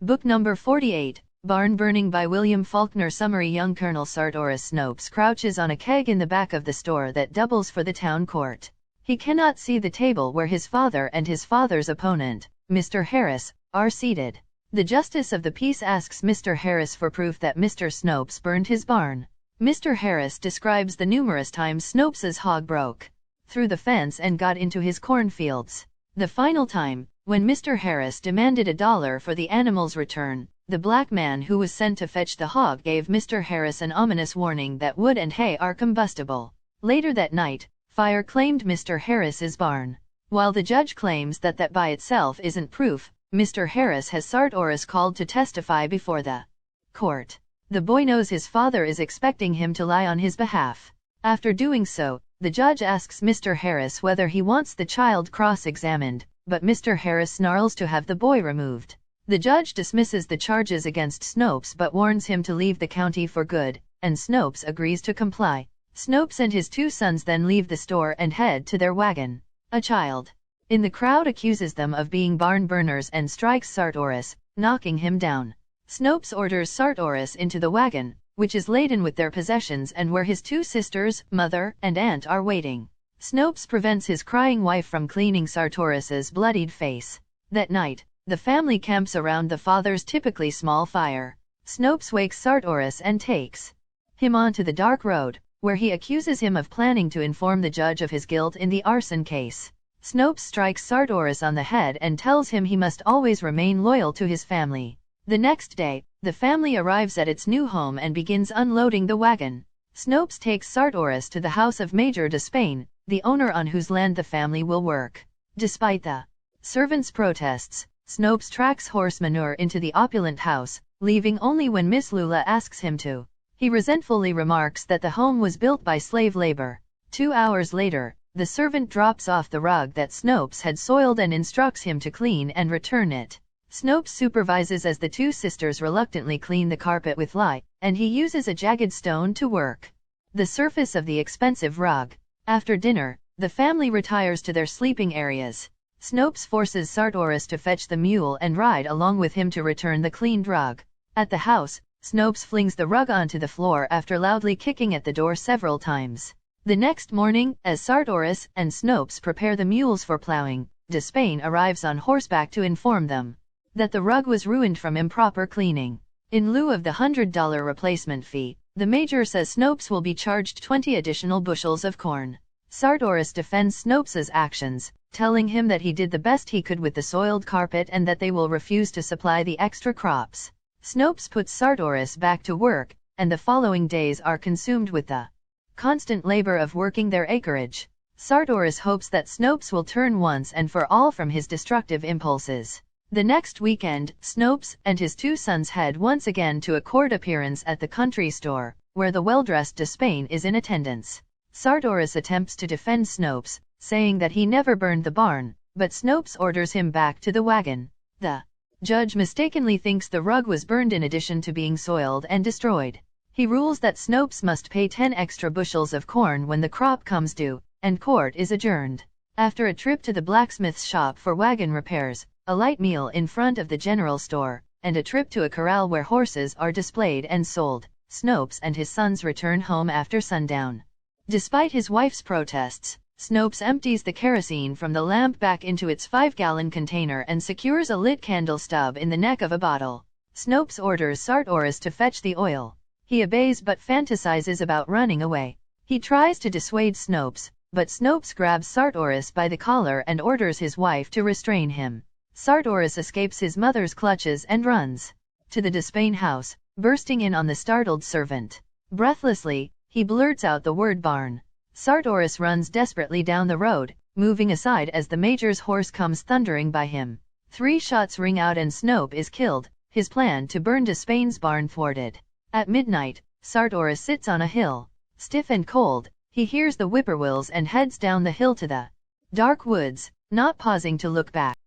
Book number 48, Barn Burning by William Faulkner. Summary. Young Colonel Sartoris Snopes crouches on a keg in the back of the store that doubles for the town court. He cannot see the table where his father and his father's opponent, Mr. Harris, are seated. The Justice of the Peace asks Mr. Harris for proof that Mr. Snopes burned his barn. Mr. Harris describes the numerous times Snopes's hog broke through the fence and got into his cornfields. The final time, when Mr. Harris demanded $1 for the animal's return, the black man who was sent to fetch the hog gave Mr. Harris an ominous warning that wood and hay are combustible. Later that night, fire claimed Mr. Harris's barn. While the judge claims that that by itself isn't proof, Mr. Harris has Sartoris called to testify before the court. The boy knows his father is expecting him to lie on his behalf. After doing so, the judge asks Mr. Harris whether he wants the child cross-examined, but Mr. Harris snarls to have the boy removed. The judge dismisses the charges against Snopes but warns him to leave the county for good, and Snopes agrees to comply. Snopes and his two sons then leave the store and head to their wagon. A child in the crowd accuses them of being barn burners and strikes Sartoris, knocking him down. Snopes orders Sartoris into the wagon, which is laden with their possessions and where his two sisters, mother, and aunt are waiting. Snopes prevents his crying wife from cleaning Sartoris's bloodied face. That night, the family camps around the father's typically small fire. Snopes wakes Sartoris and takes him onto the dark road, where he accuses him of planning to inform the judge of his guilt in the arson case. Snopes strikes Sartoris on the head and tells him he must always remain loyal to his family. The next day, the family arrives at its new home and begins unloading the wagon. Snopes takes Sartoris to the house of Major Despain, the owner on whose land the family will work. Despite the servants' protests, Snopes tracks horse manure into the opulent house, leaving only when Miss Lula asks him to. He resentfully remarks that the home was built by slave labor. 2 hours later, the servant drops off the rug that Snopes had soiled and instructs him to clean and return it. Snopes supervises as the two sisters reluctantly clean the carpet with lye, and he uses a jagged stone to work the surface of the expensive rug. After dinner, the family retires to their sleeping areas. Snopes forces Sartoris to fetch the mule and ride along with him to return the cleaned rug. At the house, Snopes flings the rug onto the floor after loudly kicking at the door several times. The next morning, as Sartoris and Snopes prepare the mules for plowing, Despain arrives on horseback to inform them that the rug was ruined from improper cleaning. In lieu of the $100 replacement fee, the major says Snopes will be charged 20 additional bushels of corn. Sartoris defends Snopes's actions, telling him that he did the best he could with the soiled carpet and that they will refuse to supply the extra crops. Snopes puts Sartoris back to work, and the following days are consumed with the constant labor of working their acreage. Sartoris hopes that Snopes will turn once and for all from his destructive impulses. The next weekend, Snopes and his two sons head once again to a court appearance at the country store, where the well-dressed Despain is in attendance. Sartoris attempts to defend Snopes, saying that he never burned the barn, but Snopes orders him back to the wagon. The judge mistakenly thinks the rug was burned in addition to being soiled and destroyed. He rules that Snopes must pay 10 extra bushels of corn when the crop comes due, and court is adjourned. After a trip to the blacksmith's shop for wagon repairs, a light meal in front of the general store, and a trip to a corral where horses are displayed and sold, Snopes and his sons return home after sundown. Despite his wife's protests, Snopes empties the kerosene from the lamp back into its 5-gallon container and secures a lit candle stub in the neck of a bottle. Snopes orders Sartoris to fetch the oil. He obeys but fantasizes about running away. He tries to dissuade Snopes, but Snopes grabs Sartoris by the collar and orders his wife to restrain him. Sartoris escapes his mother's clutches and runs to the Despain house, bursting in on the startled servant. Breathlessly, he blurts out the word barn. Sartoris runs desperately down the road, moving aside as the major's horse comes thundering by him. 3 shots ring out and Snope is killed, his plan to burn Despain's barn thwarted. At midnight, Sartoris sits on a hill. Stiff and cold, he hears the whippoorwills and heads down the hill to the dark woods, not pausing to look back.